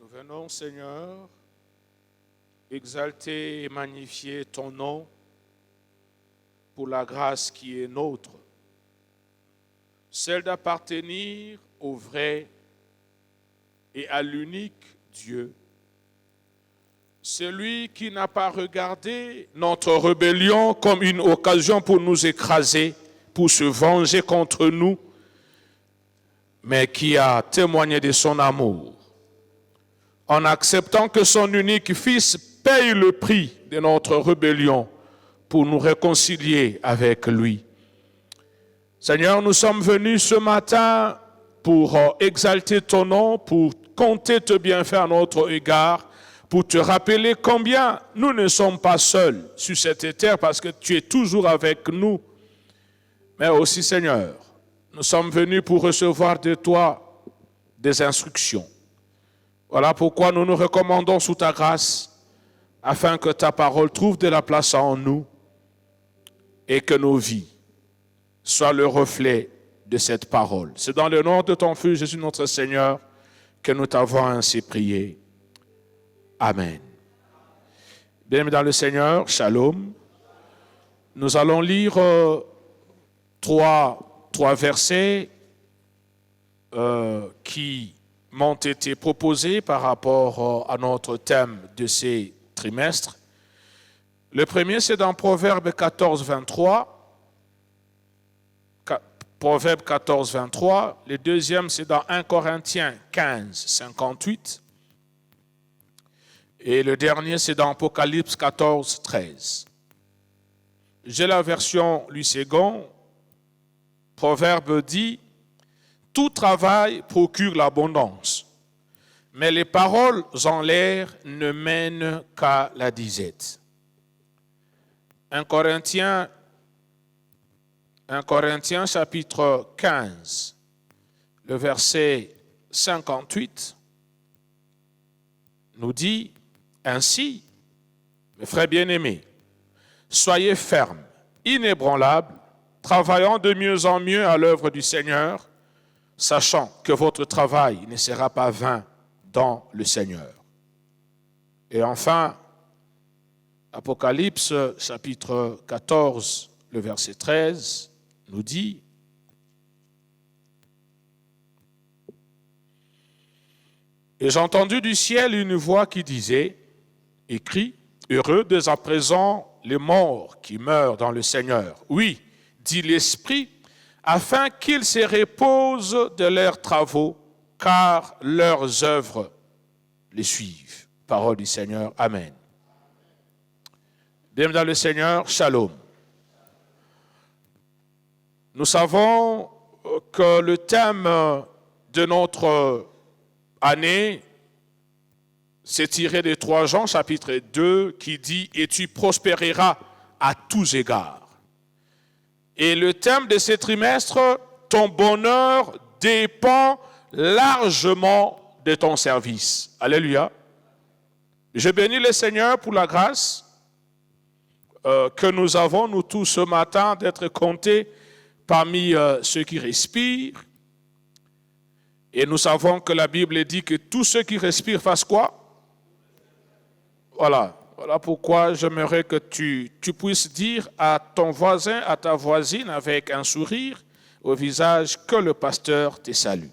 Nous venons, Seigneur, exalter et magnifier ton nom pour la grâce qui est nôtre, celle d'appartenir au vrai et à l'unique Dieu, celui qui n'a pas regardé notre rébellion comme une occasion pour nous écraser, pour se venger contre nous, mais qui a témoigné de son amour en acceptant que son unique Fils paye le prix de notre rébellion pour nous réconcilier avec lui. Seigneur, nous sommes venus ce matin pour exalter ton nom, pour compter tes bienfaits à notre égard, pour te rappeler combien nous ne sommes pas seuls sur cette terre parce que tu es toujours avec nous. Mais aussi, Seigneur, nous sommes venus pour recevoir de toi des instructions. Voilà pourquoi nous nous recommandons sous ta grâce, afin que ta parole trouve de la place en nous et que nos vies soient le reflet de cette parole. C'est dans le nom de ton Fils Jésus notre Seigneur que nous t'avons ainsi prié. Amen. Bien-aimés dans le Seigneur, shalom. Nous allons lire trois versets qui m'ont été proposés par rapport à notre thème de ces trimestres. Le premier, c'est dans Proverbe 14, 23. Proverbe 14, 23. Le deuxième, c'est dans 1 Corinthiens 15, 58. Et le dernier, c'est dans Apocalypse 14, 13. J'ai la version Louis II. Proverbe dit: tout travail procure l'abondance, mais les paroles en l'air ne mènent qu'à la disette. 1 Corinthiens chapitre 15, le verset 58 nous dit ainsi: mes frères bien-aimés, soyez fermes, inébranlables, travaillant de mieux en mieux à l'œuvre du Seigneur, sachant que votre travail ne sera pas vain dans le Seigneur. Et enfin, Apocalypse chapitre 14, le verset 13, nous dit: et j'ai entendu du ciel une voix qui disait, écrit, heureux dès à présent les morts qui meurent dans le Seigneur. Oui, dit l'Esprit, afin qu'ils se reposent de leurs travaux, car leurs œuvres les suivent. Parole du Seigneur. Amen. Bienvenue dans le Seigneur. Shalom. Nous savons que le thème de notre année s'est tiré de 3 Jean, chapitre 2, qui dit « Et tu prospéreras à tous égards ». Et le thème de ce trimestre, ton bonheur dépend largement de ton service. Alléluia. Je bénis le Seigneur pour la grâce que nous avons, nous tous, ce matin, d'être comptés parmi ceux qui respirent. Et nous savons que la Bible dit que tous ceux qui respirent fassent quoi? Voilà pourquoi j'aimerais que tu puisses dire à ton voisin, à ta voisine, avec un sourire au visage, que le pasteur te salue.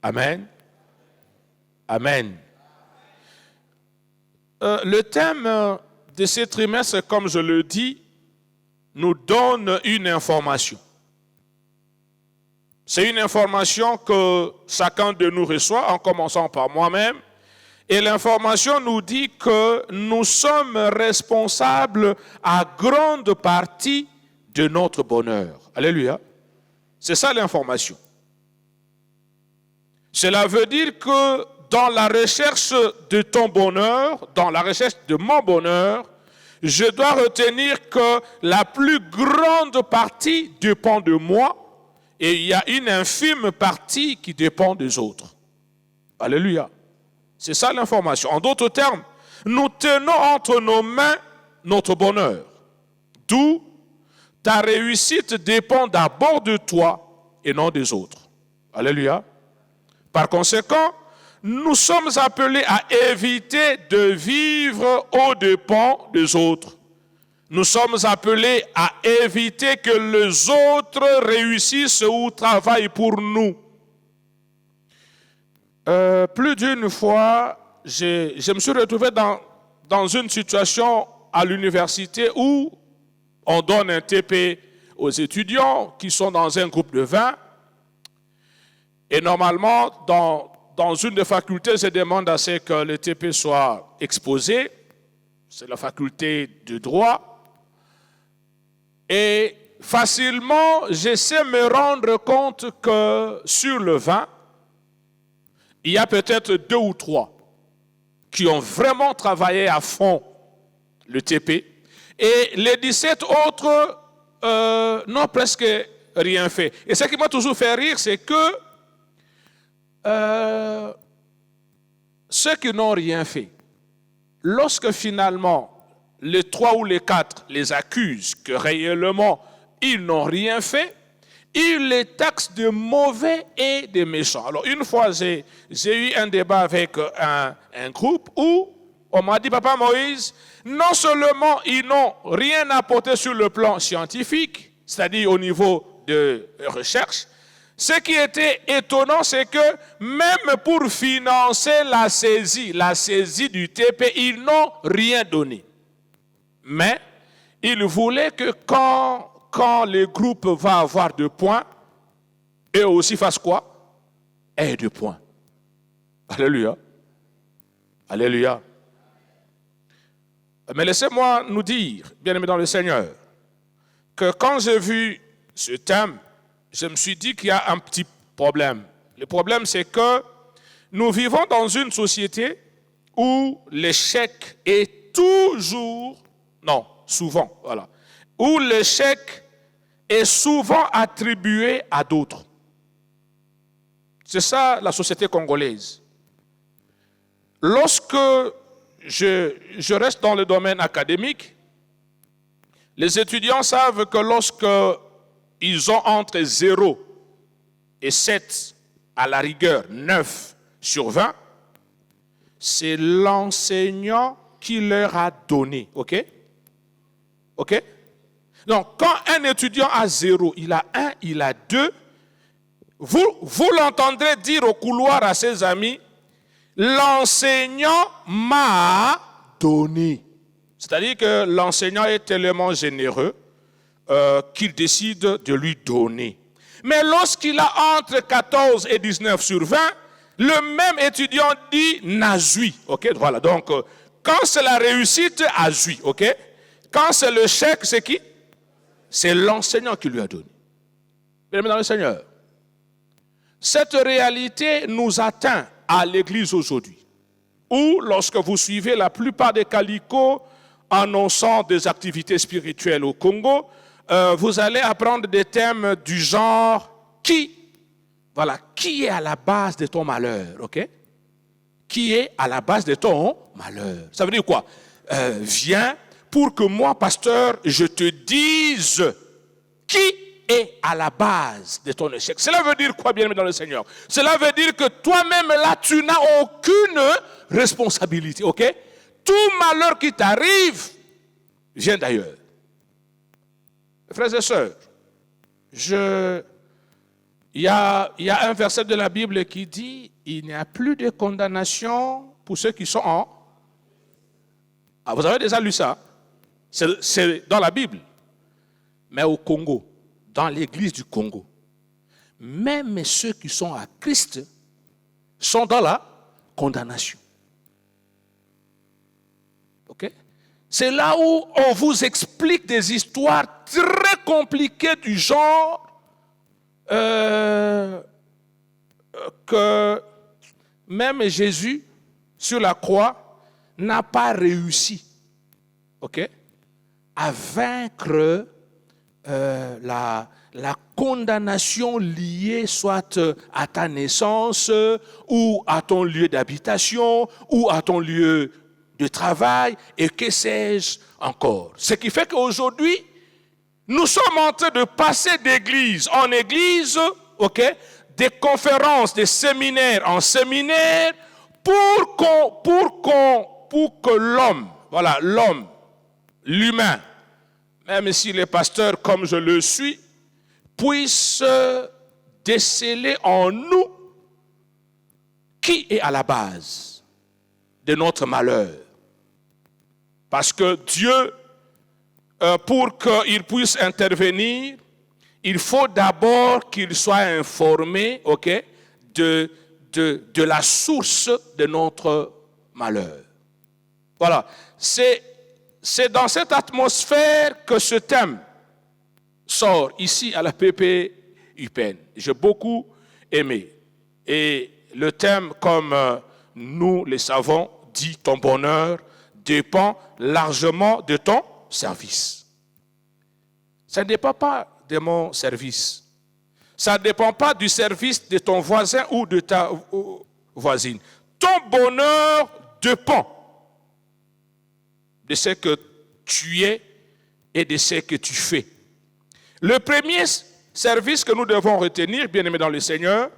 Amen. Amen. Le thème de ce trimestre, comme je le dis, nous donne une information. C'est une information que chacun de nous reçoit, en commençant par moi-même. Et l'information nous dit que nous sommes responsables à grande partie de notre bonheur. Alléluia. C'est ça l'information. Cela veut dire que dans la recherche de ton bonheur, dans la recherche de mon bonheur, je dois retenir que la plus grande partie dépend de moi et il y a une infime partie qui dépend des autres. Alléluia. C'est ça l'information. En d'autres termes, nous tenons entre nos mains notre bonheur. D'où ta réussite dépend d'abord de toi et non des autres. Alléluia. Par conséquent, nous sommes appelés à éviter de vivre aux dépens des autres. Nous sommes appelés à éviter que les autres réussissent ou travaillent pour nous. Plus d'une fois, je me suis retrouvé dans une situation à l'université où on donne un TP aux étudiants qui sont dans un groupe de 20. Et normalement, dans une des facultés, je demande à ce que le TP soit exposé. C'est la faculté de droit. Et facilement, je sais me rendre compte que sur le 20, il y a peut-être 2 ou 3 qui ont vraiment travaillé à fond le TP. Et les 17 autres n'ont presque rien fait. Et ce qui m'a toujours fait rire, c'est que ceux qui n'ont rien fait, lorsque finalement les 3 ou les 4 les accusent que réellement ils n'ont rien fait, ils les taxent de mauvais et de méchants. Alors une fois, j'ai eu un débat avec un groupe où on m'a dit, Papa Moïse, non seulement ils n'ont rien apporté sur le plan scientifique, c'est-à-dire au niveau de recherche, ce qui était étonnant, c'est que même pour financer la saisie du TP, ils n'ont rien donné. Mais ils voulaient que quand le groupe va avoir 2 points, eux aussi fassent quoi? Et 2 points. Alléluia. Alléluia. Mais laissez-moi nous dire, bien-aimés dans le Seigneur, que quand j'ai vu ce thème, je me suis dit qu'il y a un petit problème. Le problème, c'est que nous vivons dans une société où l'échec est souvent, où l'échec est souvent attribué à d'autres. C'est ça la société congolaise. Lorsque je reste dans le domaine académique, les étudiants savent que lorsque ils ont entre 0 et 7, à la rigueur 9 sur 20, c'est l'enseignant qui leur a donné. OK? OK? Donc, quand un étudiant a 0, il a 1, il a 2, vous l'entendrez dire au couloir à ses amis, l'enseignant m'a donné. C'est-à-dire que l'enseignant est tellement généreux qu'il décide de lui donner. Mais lorsqu'il a entre 14 et 19 sur 20, le même étudiant dit nazui. OK? Voilà. Donc, quand c'est la réussite, azui. OK? Quand c'est le chèque, c'est qui? C'est l'enseignant qui lui a donné. Bien-aimés dans le Seigneur, cette réalité nous atteint à l'église aujourd'hui, où lorsque vous suivez la plupart des calicots annonçant des activités spirituelles au Congo, vous allez apprendre des thèmes du genre qui est à la base de ton malheur, ok? Qui est à la base de ton malheur? Ça veut dire quoi? Viens pour que moi, pasteur, je te dise qui est à la base de ton échec. Cela veut dire quoi, bien-aimé dans le Seigneur? Cela veut dire que toi-même, là, tu n'as aucune responsabilité, ok? Tout malheur qui t'arrive vient d'ailleurs. Frères et sœurs, il y a un verset de la Bible qui dit « Il n'y a plus de condamnation pour ceux qui sont en... » Ah, vous avez déjà lu ça? C'est dans la Bible. Mais au Congo, dans l'église du Congo, même ceux qui sont à Christ sont dans la condamnation. Ok? C'est là où on vous explique des histoires très compliquées du genre que même Jésus, sur la croix, n'a pas réussi, ok, à vaincre la condamnation liée soit à ta naissance ou à ton lieu d'habitation ou à ton lieu de travail et que sais-je encore. Ce qui fait qu'aujourd'hui, nous sommes en train de passer d'église en église, ok, des conférences, des séminaires en séminaire pour que l'homme, voilà, l'homme, l'humain, même si les pasteurs, comme je le suis, puissent déceler en nous qui est à la base de notre malheur. Parce que Dieu, pour qu'il puisse intervenir, il faut d'abord qu'il soit informé, de la source de notre malheur. Voilà. C'est dans cette atmosphère que ce thème sort ici à la PP UPenn. J'ai beaucoup aimé. Et le thème, comme nous le savons, dit ton bonheur dépend largement de ton service. Ça ne dépend pas de mon service. Ça ne dépend pas du service de ton voisin ou de ta voisine. Ton bonheur dépend de ce que tu es et de ce que tu fais. Le premier service que nous devons retenir, bien aimés dans le Seigneur,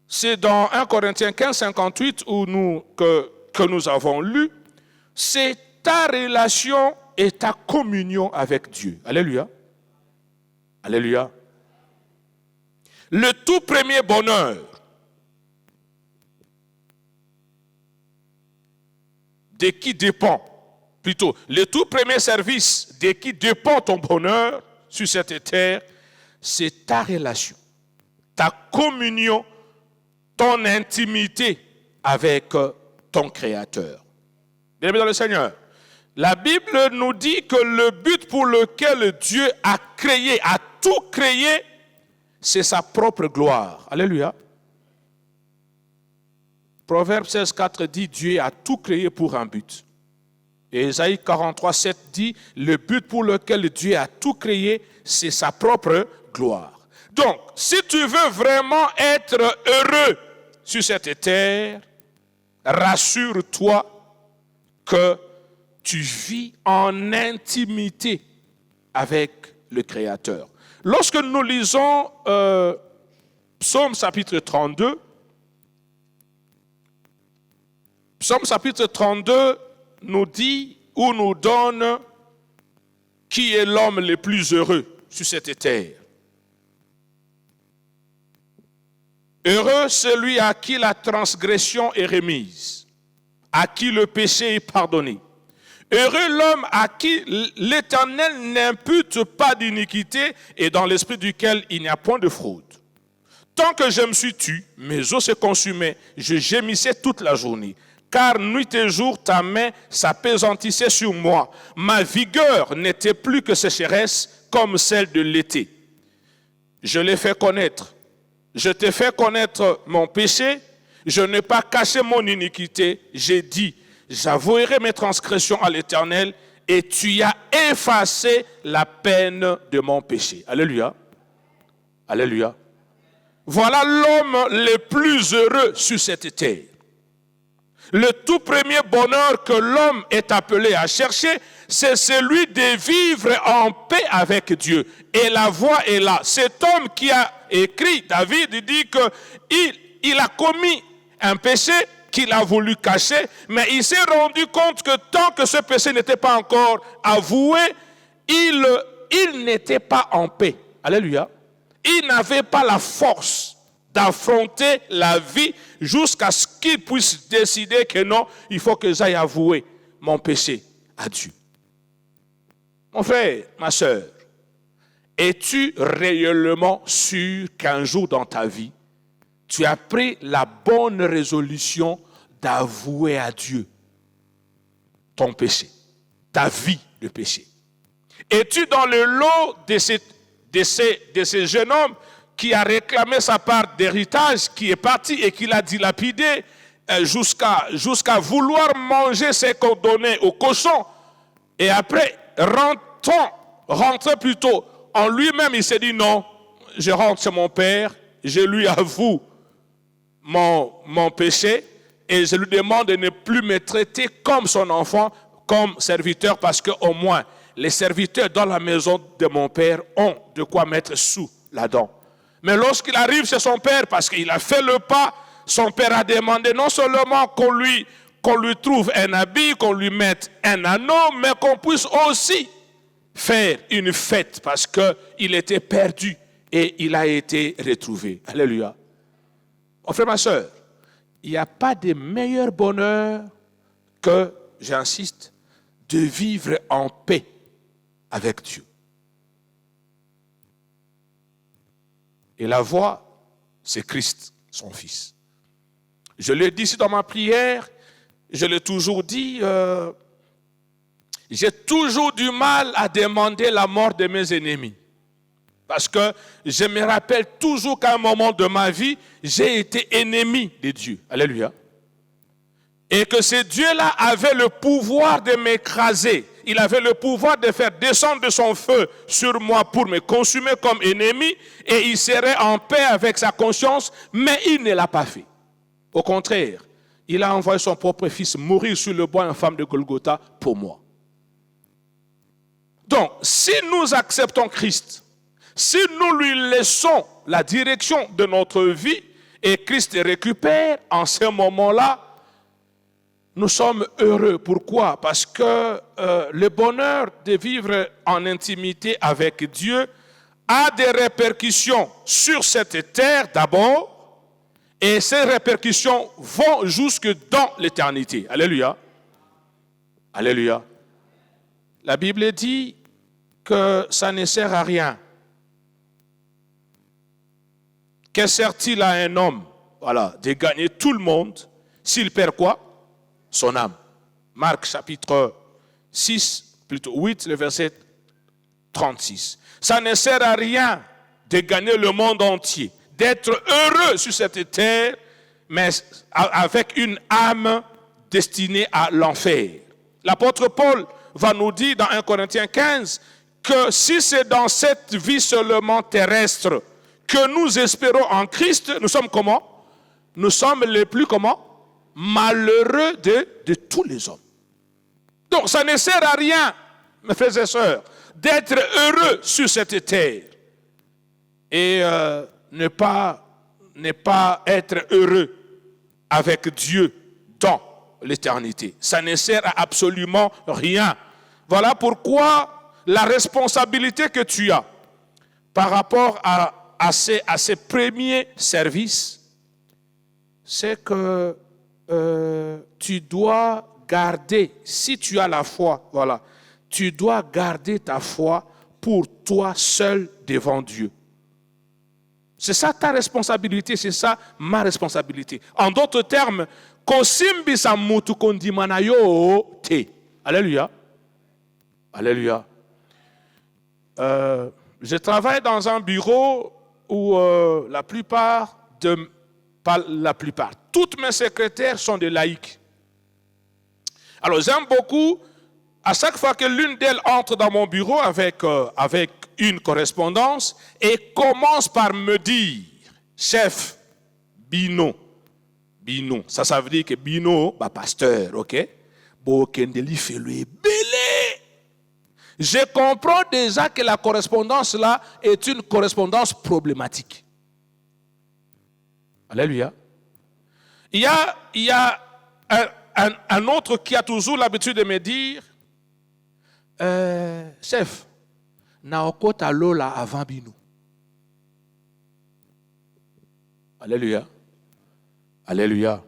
c'est dans 1 Corinthiens 15, 58 que nous avons lu, c'est ta relation et ta communion avec Dieu. Alléluia. Alléluia. Le tout premier bonheur de qui dépend, plutôt, le tout premier service de qui dépend ton bonheur sur cette terre, c'est ta relation, ta communion, ton intimité avec ton Créateur. Bien-aimés dans le Seigneur, la Bible nous dit que le but pour lequel Dieu a tout créé, c'est sa propre gloire. Alléluia. Proverbe 16, 4 dit, Dieu a tout créé pour un but. Et Ésaïe 43, 7 dit, le but pour lequel Dieu a tout créé, c'est sa propre gloire. Donc, si tu veux vraiment être heureux sur cette terre, rassure-toi que tu vis en intimité avec le Créateur. Lorsque nous lisons Psaume chapitre 32, Psaume chapitre 32 nous dit ou nous donne qui est l'homme le plus heureux sur cette terre. Heureux celui à qui la transgression est remise, à qui le péché est pardonné. Heureux l'homme à qui l'Éternel n'impute pas d'iniquité et dans l'esprit duquel il n'y a point de fraude. Tant que je me suis tu, mes os se consumaient, je gémissais toute la journée. Car nuit et jour, ta main s'appesantissait sur moi. Ma vigueur n'était plus que sécheresse comme celle de l'été. Je l'ai fait connaître. Je t'ai fait connaître mon péché. Je n'ai pas caché mon iniquité. J'ai dit, j'avouerai mes transgressions à l'Éternel et tu as effacé la peine de mon péché. Alléluia. Alléluia. Voilà l'homme le plus heureux sur cette terre. Le tout premier bonheur que l'homme est appelé à chercher, c'est celui de vivre en paix avec Dieu. Et la voie est là. Cet homme qui a écrit, David, dit qu'il a commis un péché qu'il a voulu cacher, mais il s'est rendu compte que tant que ce péché n'était pas encore avoué, il n'était pas en paix. Alléluia. Il n'avait pas la force d'affronter la vie jusqu'à ce qu'il puisse décider que non, il faut que j'aille avouer mon péché à Dieu. Mon frère, ma soeur, es-tu réellement sûr qu'un jour dans ta vie, tu as pris la bonne résolution d'avouer à Dieu ton péché, ta vie de péché? Es-tu dans le lot de ces jeunes hommes qui a réclamé sa part d'héritage, qui est parti et qui l'a dilapidé jusqu'à vouloir manger ce qu'on donnait aux cochons, et après rentrer plutôt en lui-même, il s'est dit non, je rentre chez mon père, je lui avoue mon péché et je lui demande de ne plus me traiter comme son enfant, comme serviteur, parce qu'au moins les serviteurs dans la maison de mon père ont de quoi mettre sous la dent. Mais lorsqu'il arrive chez son père, parce qu'il a fait le pas, son père a demandé non seulement qu'on lui trouve un habit, qu'on lui mette un anneau, mais qu'on puisse aussi faire une fête parce qu'il était perdu et il a été retrouvé. Alléluia. Mon frère, ma soeur, il n'y a pas de meilleur bonheur que, j'insiste, de vivre en paix avec Dieu. Et la voie, c'est Christ, son Fils. Je l'ai dit ici dans ma prière, je l'ai toujours dit, j'ai toujours du mal à demander la mort de mes ennemis. Parce que je me rappelle toujours qu'à un moment de ma vie, j'ai été ennemi de Dieu. Alléluia. Et que ce Dieu-là avait le pouvoir de m'écraser. Il avait le pouvoir de faire descendre de son feu sur moi pour me consumer comme ennemi. Et il serait en paix avec sa conscience, mais il ne l'a pas fait. Au contraire, il a envoyé son propre fils mourir sur le bois infâme de Golgotha pour moi. Donc, si nous acceptons Christ, si nous lui laissons la direction de notre vie et Christ récupère, en ce moment-là, nous sommes heureux. Pourquoi? Parce que le bonheur de vivre en intimité avec Dieu a des répercussions sur cette terre d'abord, et ces répercussions vont jusque dans l'éternité. Alléluia. Alléluia. La Bible dit que ça ne sert à rien. Que sert-il à un homme, de gagner tout le monde s'il perd quoi? Son âme. Marc chapitre 8, le verset 36. Ça ne sert à rien de gagner le monde entier, d'être heureux sur cette terre, mais avec une âme destinée à l'enfer. L'apôtre Paul va nous dire dans 1 Corinthiens 15 que si c'est dans cette vie seulement terrestre que nous espérons en Christ, nous sommes comment? Nous sommes les plus comment? Malheureux de tous les hommes. Donc ça ne sert à rien, mes frères et sœurs, d'être heureux sur cette terre et ne pas être heureux avec Dieu dans l'éternité. Ça ne sert à absolument rien. Voilà pourquoi la responsabilité que tu as par rapport à ces premiers services, c'est que tu dois garder, si tu as la foi, tu dois garder ta foi pour toi seul devant Dieu. C'est ça ta responsabilité, c'est ça ma responsabilité. En d'autres termes, alléluia. Alléluia. Je travaille dans un bureau où toutes mes secrétaires sont des laïcs. Alors j'aime beaucoup, à chaque fois que l'une d'elles entre dans mon bureau avec une correspondance et commence par me dire, chef, Bino, ça veut dire que Bino, pasteur, ok? Je comprends déjà que la correspondance là est une correspondance problématique. Alléluia. Il y a un autre qui a toujours l'habitude de me dire, chef, naokota lola avant Bino. Alléluia. Alléluia.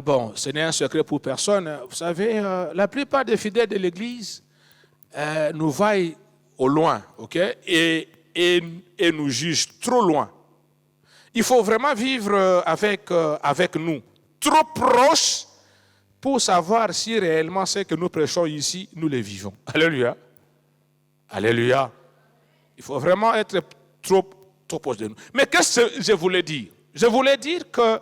Bon, ce n'est un secret pour personne. Vous savez, la plupart des fidèles de l'Église nous voient au loin, ok, et nous jugent trop loin. Il faut vraiment vivre avec nous, trop proches, pour savoir si réellement ce que nous prêchons ici, nous le vivons. Alléluia. Alléluia. Il faut vraiment être trop proche de nous. Mais qu'est-ce que je voulais dire? Je voulais dire que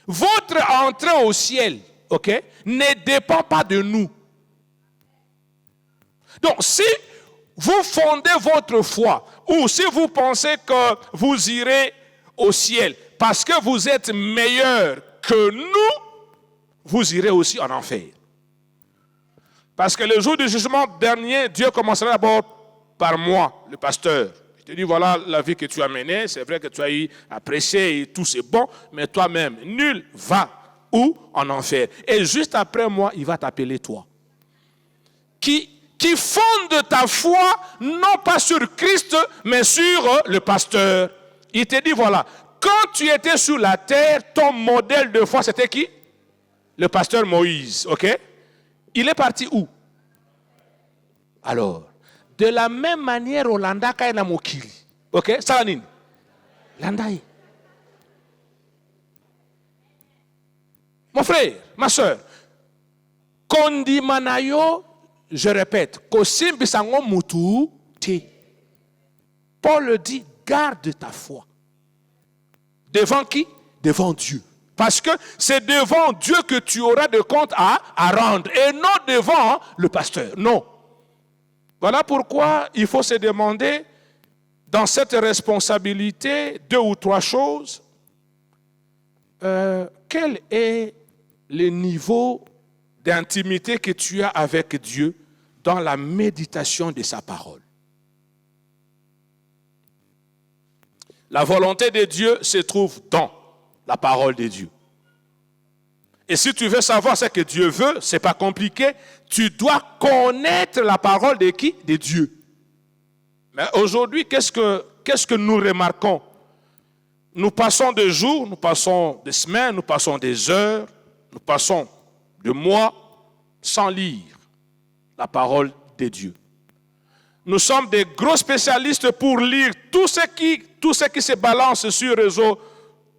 votre entrée au ciel, ok, ne dépend pas de nous. Donc, si vous fondez votre foi, ou si vous pensez que vous irez au ciel parce que vous êtes meilleur que nous, vous irez aussi en enfer. Parce que le jour du jugement dernier, Dieu commencera d'abord par moi, le pasteur. te dit, voilà la vie que tu as menée, c'est vrai que tu as eu à prêcher et tout c'est bon, mais toi-même, nul va où? En enfer. Et juste après moi, il va t'appeler toi. Qui fonde ta foi, non pas sur Christ, mais sur le pasteur. Il te dit, voilà, quand tu étais sur la terre, ton modèle de foi, c'était qui? Le pasteur Moïse, ok? Il est parti où? Alors, de la même manière, Olanda kaina mokili. Ok? Ça nini? Landaï. Mon frère, ma soeur, kondi manayo, je répète, kosimbi sango mutu ti. Paul dit, garde ta foi. Devant qui? Devant Dieu. Parce que c'est devant Dieu que tu auras des comptes à rendre et non devant le pasteur. Non. Voilà pourquoi il faut se demander dans cette responsabilité 2 ou 3 choses. Quel est le niveau d'intimité que tu as avec Dieu dans la méditation de sa parole? La volonté de Dieu se trouve dans la parole de Dieu. Et si tu veux savoir ce que Dieu veut, ce n'est pas compliqué. Tu dois connaître la parole de qui? De Dieu. Mais aujourd'hui, qu'est-ce que nous remarquons? Nous passons des jours, nous passons des semaines, nous passons des heures, nous passons des mois sans lire la parole de Dieu. Nous sommes des gros spécialistes pour lire tout ce qui se balance sur les réseaux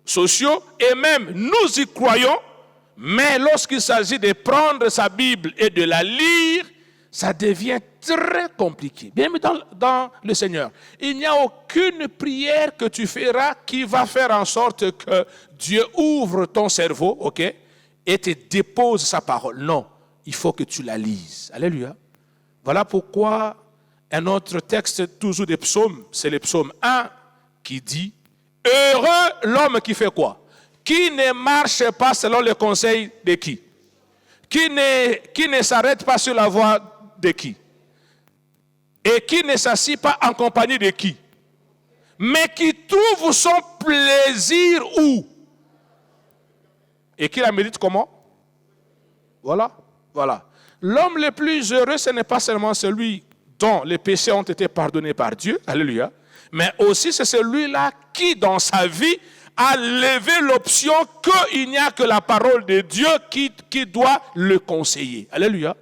sociaux et même nous y croyons, mais lorsqu'il s'agit de prendre sa Bible et de la lire, ça devient très compliqué. Bien, mais dans le Seigneur, il n'y a aucune prière que tu feras qui va faire en sorte que Dieu ouvre ton cerveau, ok, et te dépose sa parole. Non, il faut que tu la lises. Alléluia. Voilà pourquoi un autre texte, toujours des psaumes, c'est le psaume 1 qui dit « Heureux l'homme qui fait quoi? Qui ne marche pas selon les conseils de qui? Qui ne s'arrête pas sur la voie de qui? Et qui ne s'assied pas en compagnie de qui? Mais qui trouve son plaisir où? Et qui la médite comment? Voilà. L'homme le plus heureux, ce n'est pas seulement celui dont les péchés ont été pardonnés par Dieu, alléluia, mais aussi c'est celui-là qui, dans sa vie, a levé l'option qu'il n'y a que la parole de Dieu qui doit le conseiller. Alléluia.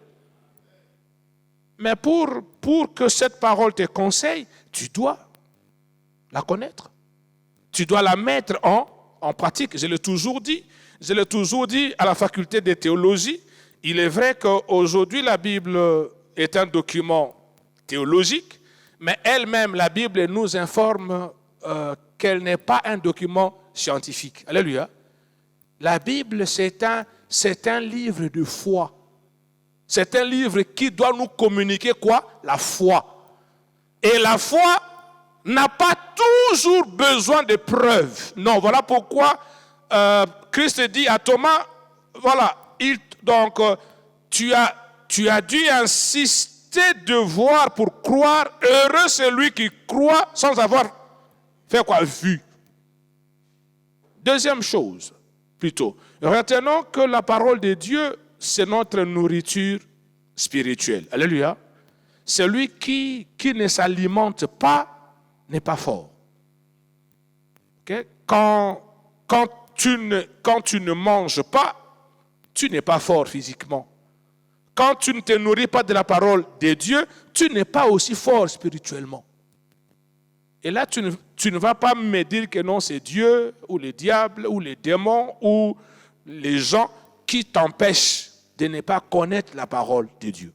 Mais pour que cette parole te conseille, tu dois la connaître. Tu dois la mettre en pratique. Je l'ai toujours dit à la faculté de théologie. Il est vrai qu'aujourd'hui, la Bible est un document théologique, mais elle-même, la Bible nous informe qu'elle n'est pas un document scientifique. Alléluia. La Bible, c'est un livre de foi. C'est un livre qui doit nous communiquer quoi? La foi. Et la foi n'a pas toujours besoin de preuves. Non, voilà pourquoi Christ dit à Thomas, voilà, tu as dû insister de voir pour croire. Heureux celui qui croit sans avoir fait quoi? Vu. Deuxième chose, plutôt, retenons que la parole de Dieu, c'est notre nourriture spirituelle. Alléluia. Celui qui ne s'alimente pas n'est pas fort. Okay? Quand tu ne manges pas, tu n'es pas fort physiquement. Quand tu ne te nourris pas de la parole de Dieu, tu n'es pas aussi fort spirituellement. Et là, tu ne vas pas me dire que non, c'est Dieu, ou le diable, ou les démons, ou les gens qui t'empêchent de ne pas connaître la parole de Dieu.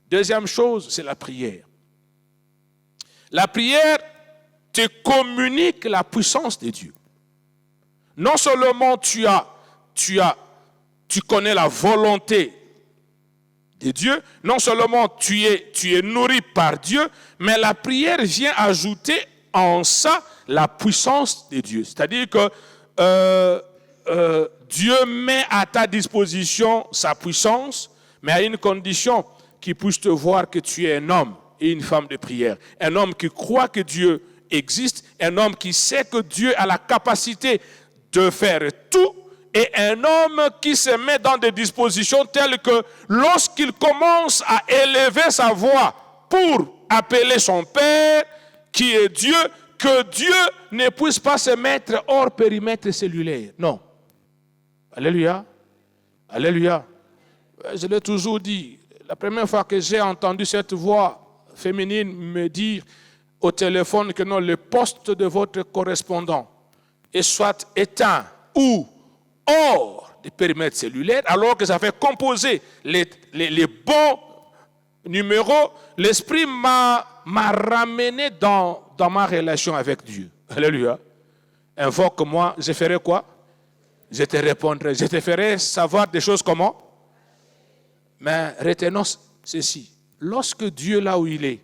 Deuxième chose, c'est la prière. La prière te communique la puissance de Dieu. Non seulement tu connais la volonté de Dieu, non seulement tu es nourri par Dieu, mais la prière vient ajouter en ça la puissance de Dieu. C'est-à-dire que Dieu met à ta disposition sa puissance, mais à une condition, qu'il puisse te voir que tu es un homme et une femme de prière. Un homme qui croit que Dieu existe, un homme qui sait que Dieu a la capacité de faire tout, et un homme qui se met dans des dispositions telles que lorsqu'il commence à élever sa voix pour appeler son Père, qui est Dieu, que Dieu ne puisse pas se mettre hors périmètre cellulaire. Non. Alléluia. Alléluia. Je l'ai toujours dit, la première fois que j'ai entendu cette voix féminine me dire au téléphone que non, le poste de votre correspondant est soit éteint ou hors du périmètre cellulaire, alors que ça fait composer les bons numéros, l'Esprit m'a ramené dans ma relation avec Dieu. Alléluia. Invoque-moi, je ferai quoi? Je te répondrai. Je te ferai savoir des choses comment? Mais retenons ceci. Lorsque Dieu, là où il est,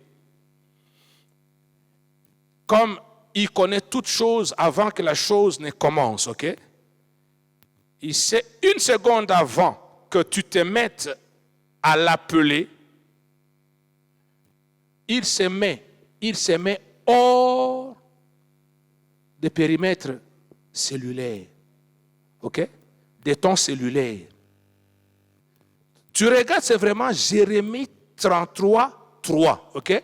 comme il connaît toutes choses avant que la chose ne commence, ok? Il sait une seconde avant que tu te mettes à l'appeler, il se met hors des périmètres cellulaires, ok? De ton cellulaire. Tu regardes, c'est vraiment Jérémie 33, 3, ok?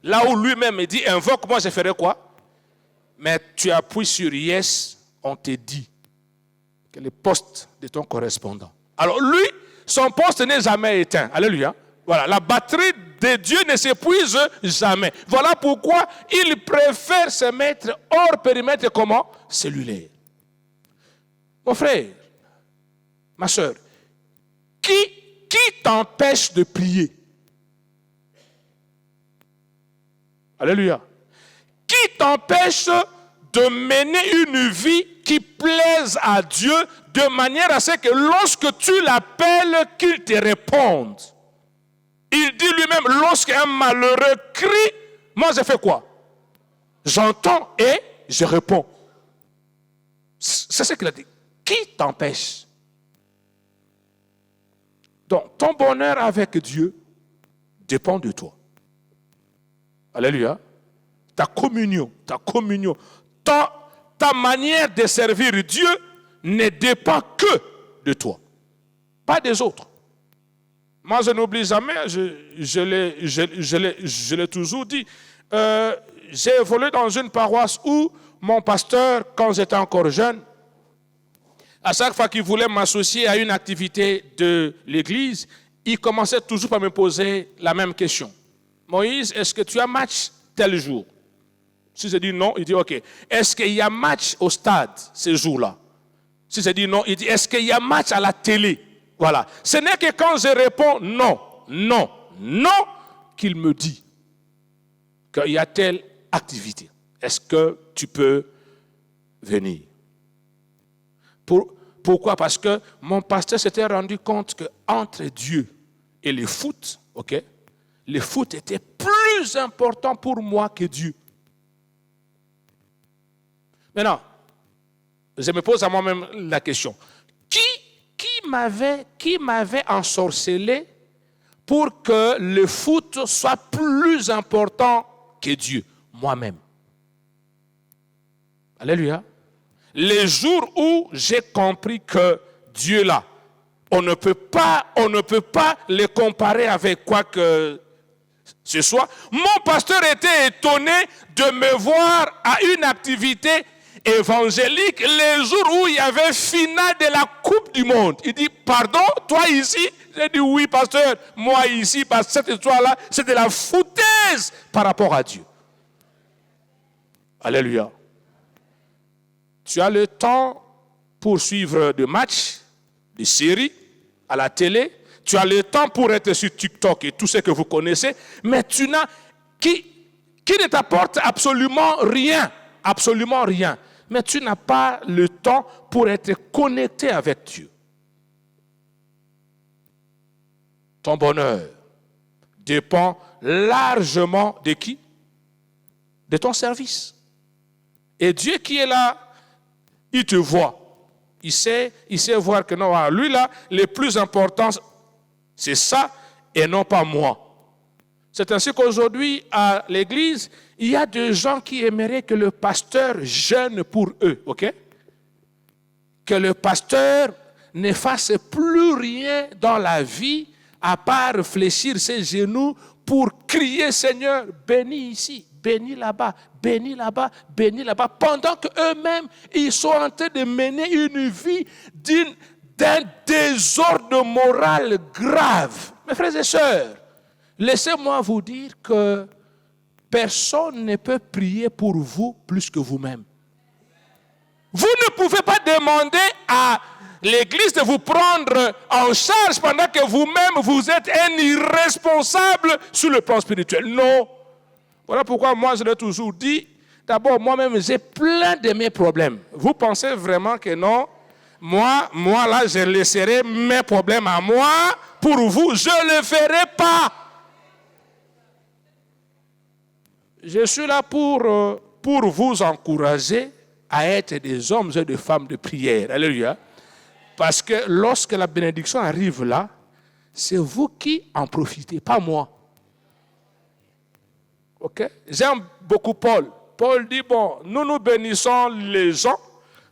Là où lui-même dit, invoque-moi, je ferai quoi? Mais tu appuies sur yes, on te dit que le poste de ton correspondant. Alors lui, son poste n'est jamais éteint. Alléluia. Voilà, la batterie de Dieu ne s'épuise jamais. Voilà pourquoi il préfère se mettre hors périmètre comment? Cellulaire. Mon frère, ma soeur, qui t'empêche de prier? Alléluia. Qui t'empêche de mener une vie qui plaise à Dieu de manière à ce que lorsque tu l'appelles, qu'il te réponde? Il dit lui-même, lorsqu'un malheureux crie, moi je fais quoi? J'entends et je réponds. C'est ce qu'il a dit. Qui t'empêche? Donc, ton bonheur avec Dieu dépend de toi. Alléluia. Ta communion, ta manière de servir Dieu ne dépend que de toi, pas des autres. Moi, je n'oublie jamais, je l'ai toujours dit, j'ai évolué dans une paroisse où mon pasteur, quand j'étais encore jeune, à chaque fois qu'il voulait m'associer à une activité de l'église, il commençait toujours par me poser la même question. Moïse, est-ce que tu as match tel jour? Si je dis non, il dit ok. Est-ce qu'il y a match au stade ce jour-là? Si je dis non, il dit est-ce qu'il y a match à la télé? Voilà. Ce n'est que quand je réponds non, qu'il me dit qu'il y a telle activité. Est-ce que tu peux venir? Pourquoi? Parce que mon pasteur s'était rendu compte qu'entre Dieu et le foot, ok, le foot était plus important pour moi que Dieu. Maintenant, je me pose à moi-même la question. Qui m'avait ensorcelé pour que le foot soit plus important que Dieu? Moi-même. Alléluia. Les jours où j'ai compris que Dieu là, on ne peut pas le comparer avec quoi que ce soit. Mon pasteur était étonné de me voir à une activité évangélique les jours où il y avait finale de la Coupe du Monde. Il dit, pardon, toi ici? J'ai dit, oui, pasteur, moi ici, parce que cette histoire-là, c'est de la foutaise par rapport à Dieu. Alléluia. Tu as le temps pour suivre des matchs, des séries, à la télé. Tu as le temps pour être sur TikTok et tout ce que vous connaissez. Mais tu n'as... Qui ne t'apporte absolument rien. Absolument rien. Mais tu n'as pas le temps pour être connecté avec Dieu. Ton bonheur dépend largement de qui? De ton service. Et Dieu qui est là, il te voit. Il sait voir que non, lui là, le plus important, c'est ça et non pas moi. C'est ainsi qu'aujourd'hui, à l'église, il y a des gens qui aimeraient que le pasteur jeûne pour eux, ok? Que le pasteur ne fasse plus rien dans la vie à part fléchir ses genoux pour crier, Seigneur, bénis ici, bénis là-bas, bénis là-bas, bénis là-bas, pendant qu'eux-mêmes, ils sont en train de mener une vie d'un désordre moral grave. Mes frères et sœurs, laissez-moi vous dire que personne ne peut prier pour vous plus que vous-même. Vous ne pouvez pas demander à l'Église de vous prendre en charge pendant que vous-même vous êtes un irresponsable sur le plan spirituel. Non. Voilà pourquoi moi je l'ai toujours dit, d'abord moi-même j'ai plein de mes problèmes. Vous pensez vraiment que non? Moi là je laisserai mes problèmes à moi pour vous, je ne le ferai pas. Je suis là pour vous encourager à être des hommes et des femmes de prière. Alléluia. Parce que lorsque la bénédiction arrive là, c'est vous qui en profitez, pas moi. Ok? J'aime beaucoup Paul. Paul dit, bon, nous bénissons les gens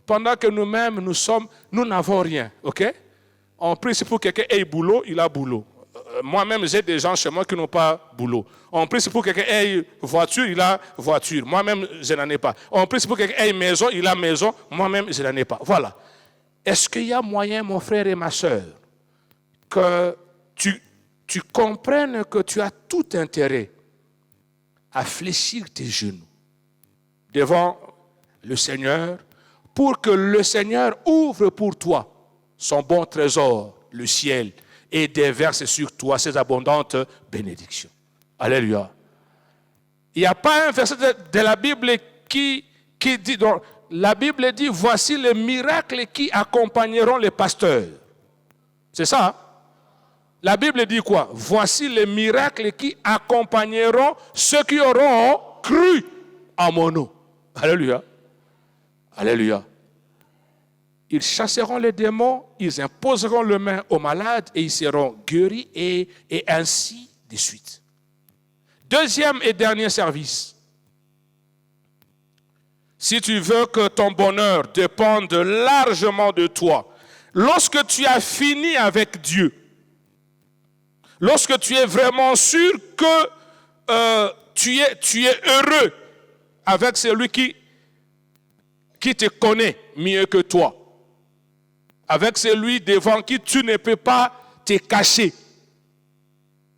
pendant que nous-mêmes, nous n'avons rien. Ok? On prie pour que quelqu'un ait boulot, il a boulot. Moi-même, j'ai des gens chez moi qui n'ont pas boulot. On prie pour que quelqu'un ait voiture, il a voiture. Moi-même, je n'en ai pas. On prie pour que quelqu'un ait maison, il a maison. Moi-même, je n'en ai pas. Voilà. Est-ce qu'il y a moyen, mon frère et ma soeur, que tu comprennes que tu as tout intérêt à fléchir tes genoux devant le Seigneur pour que le Seigneur ouvre pour toi son bon trésor, le ciel, et déverse sur toi ses abondantes bénédictions. Alléluia. Il n'y a pas un verset de la Bible qui dit... Donc, la Bible dit, voici les miracles qui accompagneront les pasteurs. C'est ça? La Bible dit quoi? Voici les miracles qui accompagneront ceux qui auront cru en mon nom. Alléluia. Alléluia. Ils chasseront les démons, ils imposeront les mains aux malades et ils seront guéris et ainsi de suite. Deuxième et dernier service. Si tu veux que ton bonheur dépende largement de toi, lorsque tu as fini avec Dieu, lorsque tu es vraiment sûr que tu es heureux avec celui qui te connaît mieux que toi, avec celui devant qui tu ne peux pas te cacher.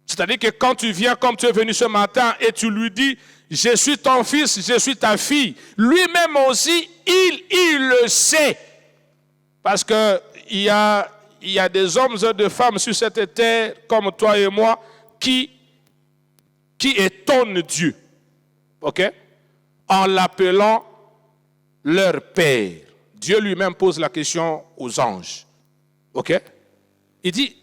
C'est-à-dire que quand tu viens comme tu es venu ce matin et tu lui dis, je suis ton fils, je suis ta fille, lui-même aussi, il le sait. Parce qu'il y a des hommes et des femmes sur cette terre, comme toi et moi, qui étonnent Dieu. Ok? En l'appelant leur Père. Dieu lui-même pose la question aux anges. Ok? Il dit,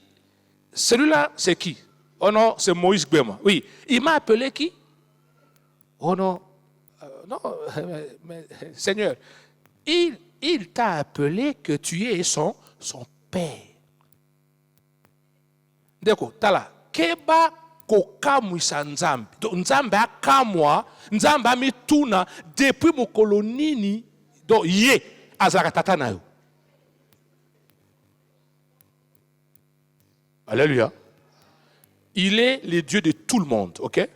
celui-là, c'est qui? Oh non, c'est Moïse Gbema. Oui, il m'a appelé qui? Oh non, non, mais, Seigneur, il t'a appelé que tu es son Père. D'accord, tala, keba kokamwisa nzambe. Donc nzambe akamwa, nzambe amituna depuis mokolo nini do ye azalaka tata na yo. Alléluia. Il est le Dieu de tout le monde, ok?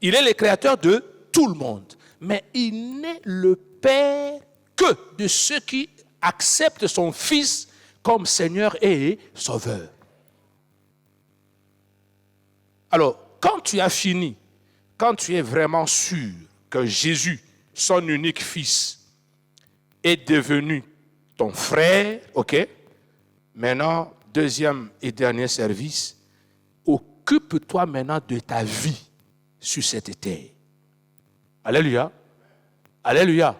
Il est le créateur de tout le monde. Mais il n'est le Père que de ceux qui acceptent son Fils comme Seigneur et Sauveur. Alors, quand tu as fini, quand tu es vraiment sûr que Jésus, son unique Fils, est devenu ton frère, ok? Maintenant, deuxième et dernier service, occupe-toi maintenant de ta vie sur cette terre. Alléluia. Alléluia.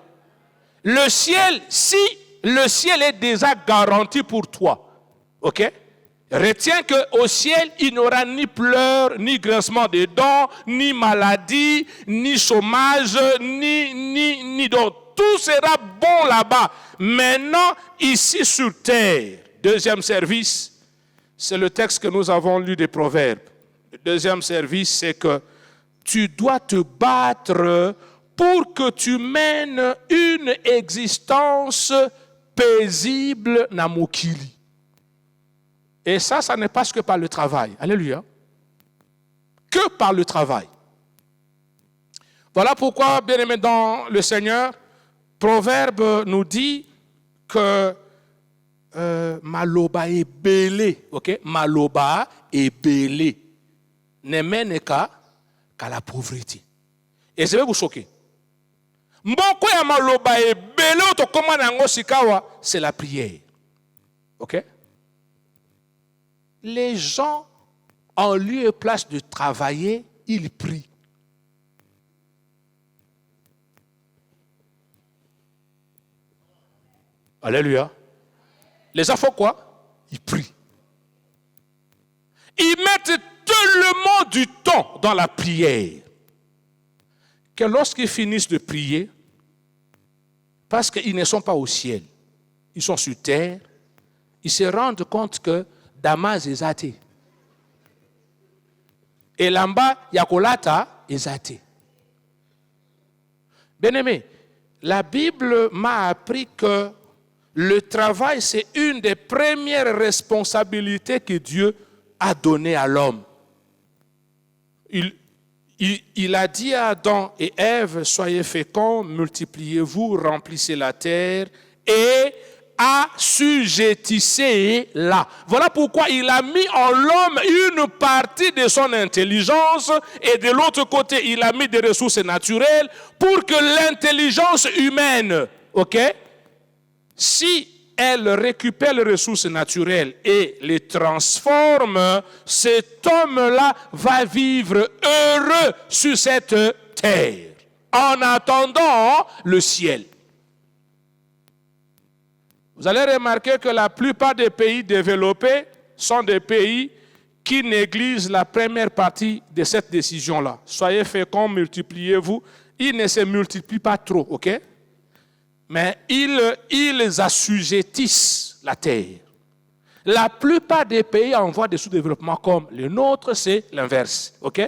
Le ciel, si le ciel est déjà garanti pour toi, ok? Retiens qu'au ciel, il n'y aura ni pleurs, ni grincement de dents, ni maladie, ni chômage, ni donc tout sera bon là-bas. Maintenant, ici sur terre, deuxième service, c'est le texte que nous avons lu des Proverbes. Le deuxième service, c'est que tu dois te battre pour que tu mènes une existence paisible na mokili. Et ça ne passe que par le travail. Alléluia. Que par le travail. Voilà pourquoi, bien-aimés dans le Seigneur, Proverbe nous dit que maloba est belé, ok? Maloba est belé. Ne mène qu'à la pauvreté. Et je vais vous choquer. Mboko ya maloba est belé, c'est la prière. Ok? Les gens, en lieu et place de travailler, ils prient. Alléluia. Les gens font quoi? Ils prient. Ils mettent tellement du temps dans la prière que lorsqu'ils finissent de prier, parce qu'ils ne sont pas au ciel, ils sont sur terre, ils se rendent compte que Damas est athée. Et là-bas, Yakolata est athée. Bien-aimé, la Bible m'a appris que le travail, c'est une des premières responsabilités que Dieu a données à l'homme. Il a dit à Adam et Ève, soyez féconds, multipliez-vous, remplissez la terre et assujettissez-la. Voilà pourquoi il a mis en l'homme une partie de son intelligence et de l'autre côté, il a mis des ressources naturelles pour que l'intelligence humaine, ok, si elle récupère les ressources naturelles et les transforme, cet homme-là va vivre heureux sur cette terre, en attendant le ciel. Vous allez remarquer que la plupart des pays développés sont des pays qui négligent la première partie de cette décision-là. Soyez féconds, multipliez-vous. Ils ne se multiplient pas trop, ok? Mais ils assujettissent la terre. La plupart des pays en voie de sous-développement comme le nôtre, c'est l'inverse. Ok?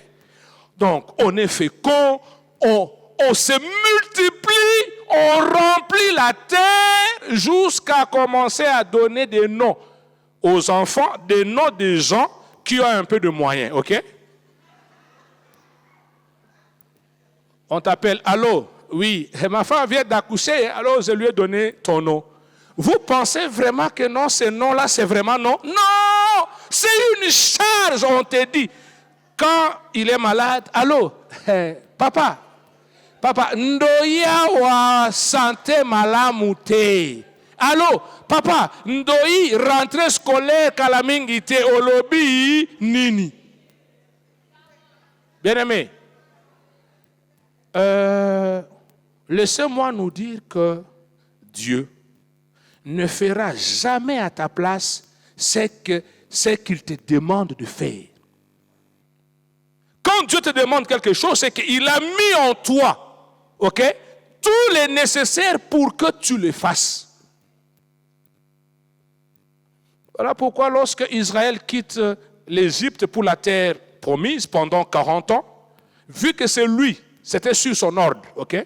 Donc, on est fécond, on se multiplie, on remplit la terre jusqu'à commencer à donner des noms aux enfants, des noms des gens qui ont un peu de moyens. Ok? On t'appelle, allô? Oui, ma femme vient d'accoucher, alors je lui ai donné ton nom. Vous pensez vraiment que non, ce nom-là, c'est vraiment non? Non! C'est une charge, on te dit. Quand il est malade, allô, papa, ndoya wa santé malamute. Allô, papa, ndoyi rentrée scolaire kalamingite olobi nini. Bien-aimé, laissez-moi nous dire que Dieu ne fera jamais à ta place ce qu'il te demande de faire. Quand Dieu te demande quelque chose, c'est qu'il a mis en toi, ok, tout le nécessaire pour que tu le fasses. Voilà pourquoi lorsque Israël quitte l'Égypte pour la terre promise pendant 40 ans, vu que c'est lui, c'était sur son ordre, ok?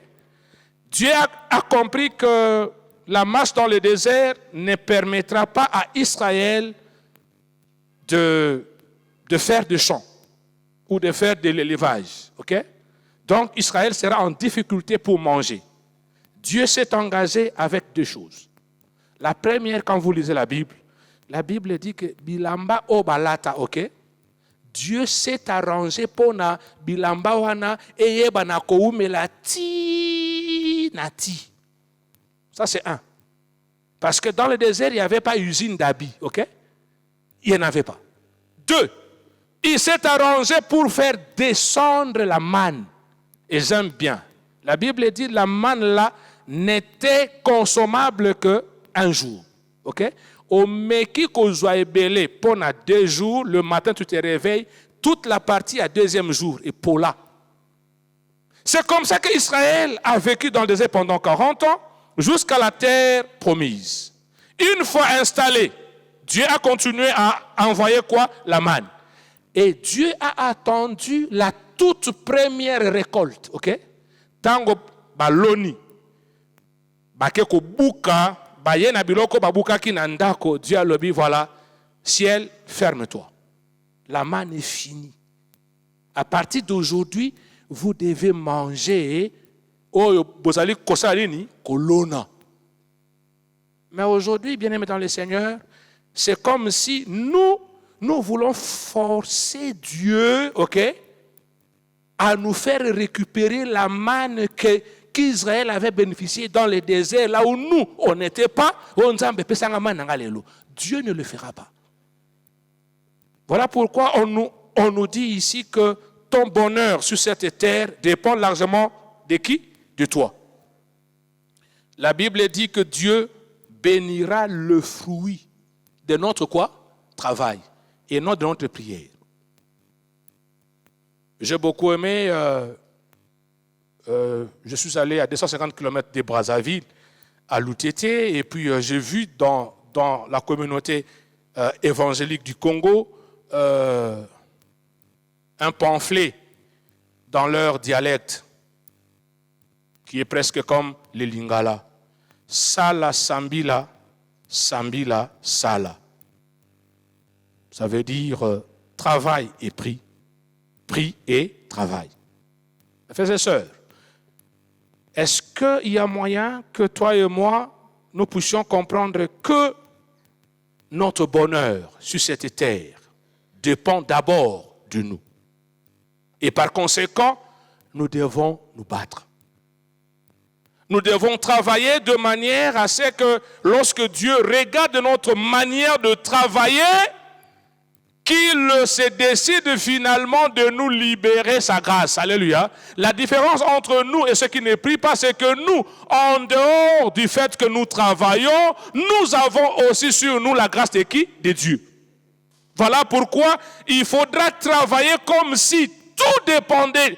Dieu a compris que la marche dans le désert ne permettra pas à Israël de faire des champs ou de faire de l'élevage, ok? Donc Israël sera en difficulté pour manger. Dieu s'est engagé avec deux choses. La première, quand vous lisez la Bible dit que bilamba obalata, ok? Dieu s'est arrangé pour na bilamba wana eyeba na koumela ti nati. Ça c'est un. Parce que dans le désert, il n'y avait pas usine d'habits, ok? Il n'y en avait pas. Deux, il s'est arrangé pour faire descendre la manne. Et j'aime bien. La Bible dit que la manne là n'était consommable qu'un jour, ok? Au meki kozwa ebele pendant 2 jours, le matin tu te réveilles, toute la partie à deuxième jour est pour là. C'est comme ça qu'Israël a vécu dans le désert pendant 40 ans, jusqu'à la terre promise. Une fois installé, Dieu a continué à envoyer quoi? La manne. Et Dieu a attendu la toute toute première récolte, ok? Tango baloni, bakeko buka, bayena biloko babuka ki nandako, Dieu a lobi, voilà, ciel, ferme-toi. La manne est finie. À partir d'aujourd'hui, vous devez manger bozali kosalini kolona. Mais aujourd'hui, bien-aimés dans le Seigneur, c'est comme si nous voulons forcer Dieu, ok, à nous faire récupérer la manne qu'Israël avait bénéficié dans le désert, là où nous, on n'était pas. Dieu ne le fera pas. Voilà pourquoi on nous dit ici que ton bonheur sur cette terre dépend largement de qui? De toi. La Bible dit que Dieu bénira le fruit de notre quoi? Travail et non de notre prière. J'ai beaucoup aimé, je suis allé à 250 km de Brazzaville, à Lutété, et puis j'ai vu dans la communauté évangélique du Congo un pamphlet dans leur dialecte qui est presque comme les Lingala. Sala Sambila, Sambila Sala. Ça veut dire travail et prix, prix et travail. Frères et sœurs, est-ce qu'il y a moyen que toi et moi, nous puissions comprendre que notre bonheur sur cette terre dépend d'abord de nous. Et par conséquent, nous devons nous battre. Nous devons travailler de manière à ce que lorsque Dieu regarde notre manière de travailler, qu'il se décide finalement de nous libérer sa grâce. Alléluia. La différence entre nous et ceux qui ne prient pas, c'est que nous, en dehors du fait que nous travaillons, nous avons aussi sur nous la grâce de qui? De Dieu. Voilà pourquoi il faudra travailler comme si tout dépendait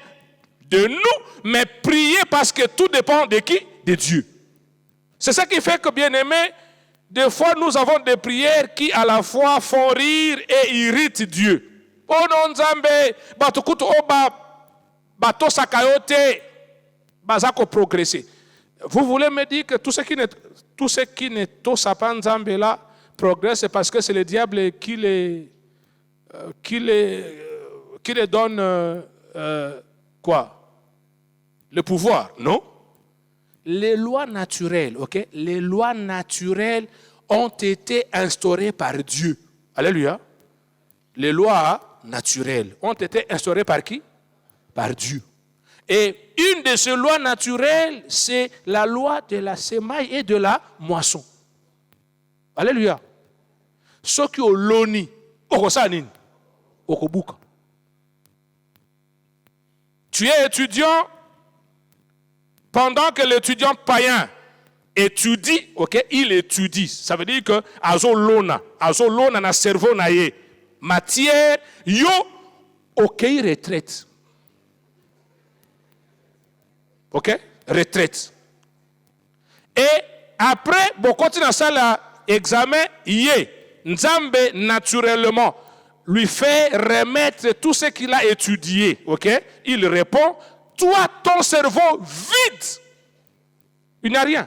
de nous, mais prier parce que tout dépend de qui? De Dieu. C'est ça qui fait que, bien-aimés, des fois nous avons des prières qui à la fois font rire et irritent Dieu. Oh non, Nzambe, batukutu oba, bato sakayote, bazako progresser. Vous voulez me dire que tout ce qui ne tosa pas Nzambe là progresse parce que c'est le diable qui les donne quoi? Le pouvoir, non? Les lois naturelles, ok? Les lois naturelles ont été instaurées par Dieu. Alléluia. Les lois naturelles ont été instaurées par qui? Par Dieu. Et une de ces lois naturelles, c'est la loi de la semaille et de la moisson. Alléluia. Ceux qui ont l'oni, okosanin, okobuka. Tu es étudiant. Pendant que l'étudiant païen étudie, ok, il étudie. Ça veut dire que azolona na cerveau na ye matière yo ok retraite. Ok, retraite. Et après beaucoup de salle examen yé Nzambe naturellement lui fait remettre tout ce qu'il a étudié, ok? Il répond. Toi, ton cerveau vide. Il n'y a rien.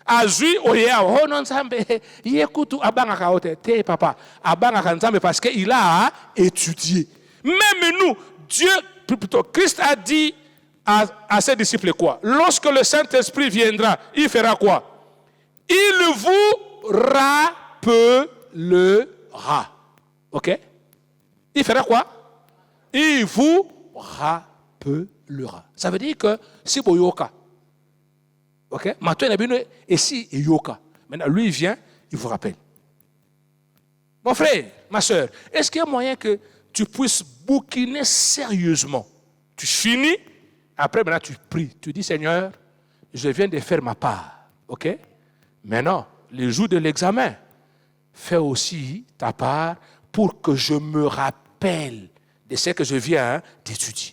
Azui oya hono Nzambe yekutu abanga kaote te papa abanga Nzambe parce qu'il a étudié. Même nous, Dieu plutôt Christ a dit à ses disciples quoi? Lorsque le Saint-Esprit viendra, il fera quoi? Il vous rappellera. OK? Il fera quoi? Il vous rappellera. Ça veut dire que si boyoka, ok, maintenant et si yoka, maintenant lui il vient, il vous rappelle. Mon frère, ma soeur, est-ce qu'il y a moyen que tu puisses bouquiner sérieusement? Tu finis, après maintenant tu pries, tu dis Seigneur, je viens de faire ma part, ok? Maintenant, les jours de l'examen, fais aussi ta part pour que je me rappelle de ce que je viens d'étudier.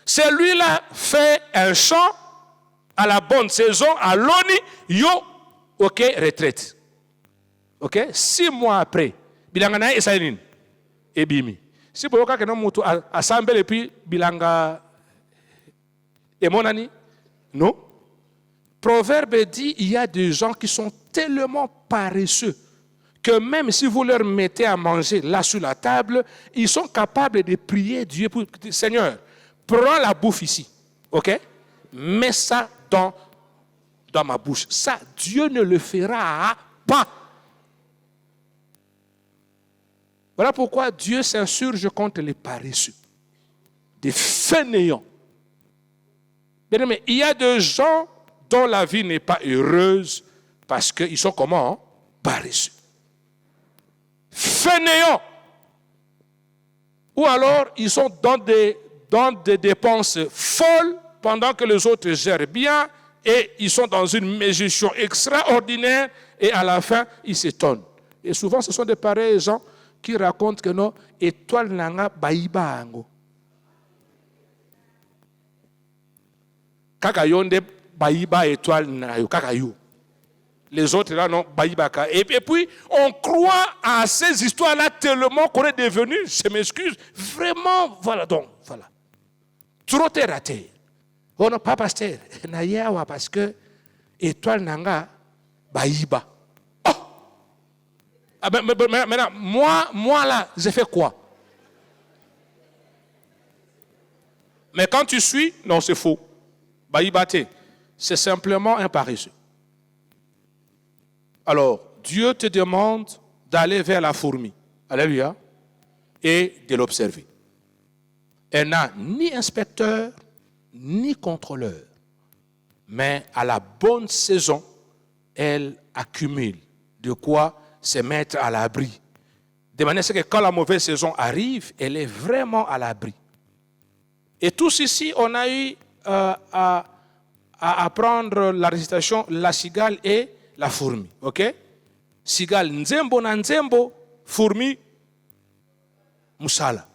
Celui-là fait un chant à la bonne saison, à l'ONI, yo, ok, retraite. Ok, 6 mois après, bilangana esainin, ebimi. Si vous avez un moto assemble et puis bilanga et mon ami, non. Proverbe dit il y a des gens qui sont tellement paresseux que même si vous leur mettez à manger là sur la table, ils sont capables de prier Dieu pour Seigneur, prends la bouffe ici, ok? Mets ça dans ma bouche. Ça, Dieu ne le fera pas. Voilà pourquoi Dieu s'insurge contre les paresseux, des fainéants. Mais il y a des gens dont la vie n'est pas heureuse parce qu'ils sont comment? Paresseux. Fainéants. Ou alors, ils sont dans des dépenses folles pendant que les autres gèrent bien et ils sont dans une gestion extraordinaire et à la fin, ils s'étonnent. Et souvent, ce sont des pareils gens qui racontent que non, étoile nanga baïba ango. Kakayonde baïba étoile na yo kakayo. Les autres là non baïba ka. Et puis on croit à ces histoires là tellement qu'on est devenu, je m'excuse, vraiment voilà donc voilà. Trop terre à terre. Oh non pas pasteur, na yawa parce que étoile nanga baïba. Ah ben, maintenant, moi là, j'ai fait quoi? Mais quand tu suis, non, c'est faux. Baïbaté, c'est simplement un paresseux. Alors, Dieu te demande d'aller vers la fourmi. Alléluia. Et de l'observer. Elle n'a ni inspecteur, ni contrôleur. Mais à la bonne saison, elle accumule de quoi se mettre à l'abri. De manière que quand la mauvaise saison arrive, elle est vraiment à l'abri. Et tous ici, on a eu à apprendre la récitation, la cigale et la fourmi. Ok? Cigale, nzembo na nzembo, fourmi, musala.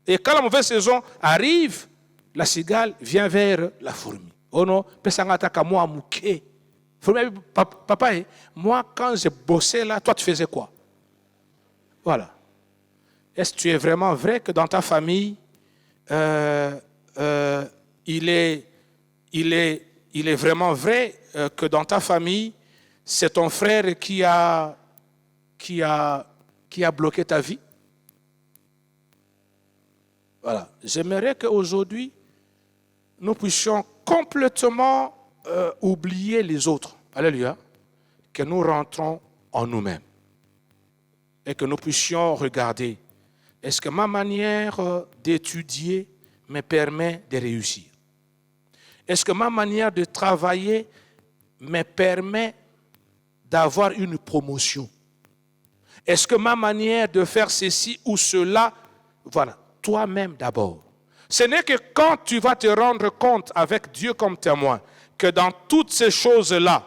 Et quand la mauvaise saison arrive, la cigale vient vers la fourmi. Oh non, pesangata kamo mouké. Papa, moi, quand j'ai bossé là, toi, tu faisais quoi? Voilà. Est-ce que tu es vraiment vrai que dans ta famille, il est vraiment vrai que dans ta famille, c'est ton frère qui a bloqué ta vie? Voilà. J'aimerais qu'aujourd'hui, nous puissions complètement oublier les autres. Alléluia. Que nous rentrons en nous-mêmes. Et que nous puissions regarder. Est-ce que ma manière d'étudier me permet de réussir? Est-ce que ma manière de travailler me permet d'avoir une promotion? Est-ce que ma manière de faire ceci ou cela, voilà, toi-même d'abord. Ce n'est que quand tu vas te rendre compte avec Dieu comme témoin que dans toutes ces choses-là,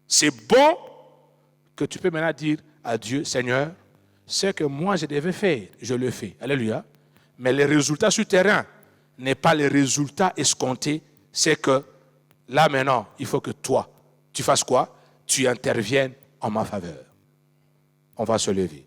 c'est bon que tu peux maintenant dire à Dieu, Seigneur, ce que moi je devais faire, je le fais. Alléluia. Mais les résultats sur terrain n'est pas les résultats escomptés. C'est que là maintenant, il faut que toi, tu fasses quoi? Tu interviennes en ma faveur. On va se lever.